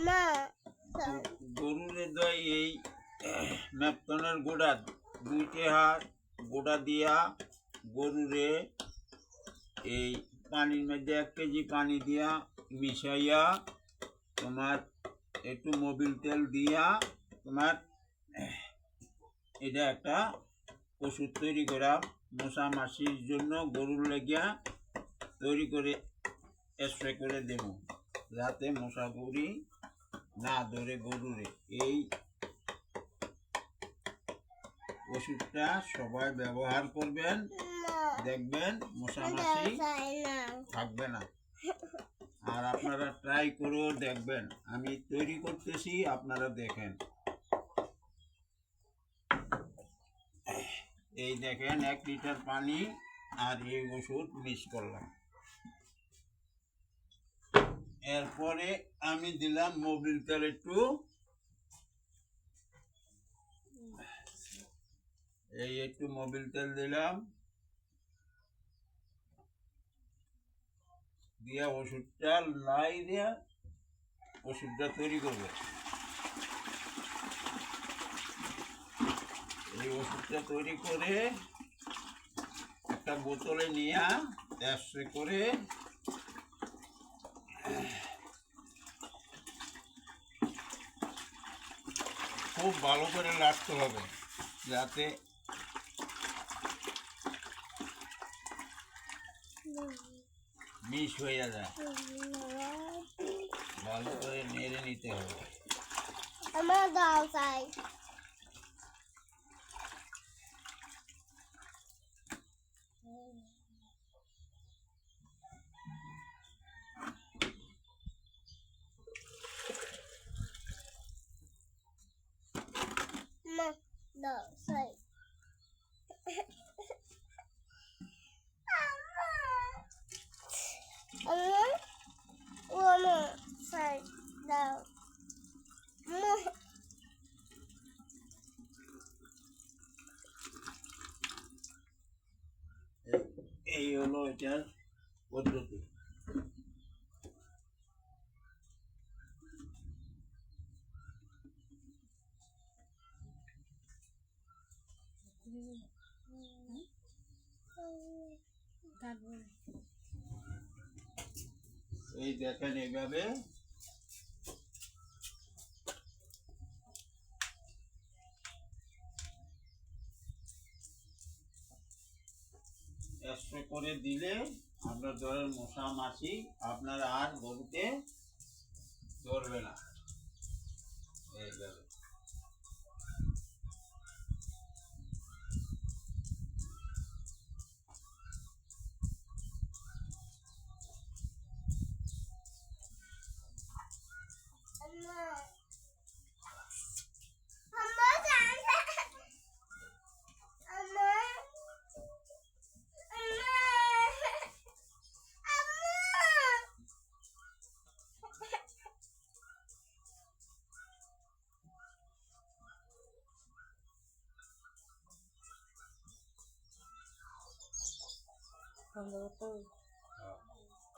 না গরুরে দই এই ম্যাপটনের গোড়া 2 হাত গোড়া দিয়া গরুরে এই পানির মধ্যে 1 কেজি পানি দিয়া মিশাইয়া তোমার একটু মোবিল তেল দিয়া তোমার এটা একটা ওষুধ তৈরি করা মশা মাছির জন্য গরুর লাগিয়া তৈরি করে স্প্রে করে দেব যাতে মশাগুড়ি না ধরে গরুরে। এই ওষুধটা সবাই ব্যবহার করবেন, দেখবেন মশা মাছি থাকবে না। আর আপনারা ট্রাই করেও দেখবেন, আমি তৈরি করতেছি, আপনারা দেখেন। এই দেখেন 1 লিটার পানি আর এই ওষুধ মিক্স করলাম। এরপরে আমি দিলাম মোবিল তেল একটু, এই একটু মোবিল তেল দিলাম, দিয়া ওষুধটা লাই দিয়া ওষুধটা তৈরি করবে। এই ওষুধটা তৈরি করে একটা বোতলে নিয়ে স্প্রে করে খুব ভালো করে রাখতে হবে যাতে মিশ হয়ে যায়। ভালো করে নেড়ে নিতে হবে। আমার দাও চাই দাও চাই আমার চাই দাও এই হলো এটার পদ্ধতি। এই দেখেন এইভাবে স্প্রে করে দিলে আপনার ধরেন মশা মাছি আপনার আর গরুতে ধরবে না। এইভাবে Cuando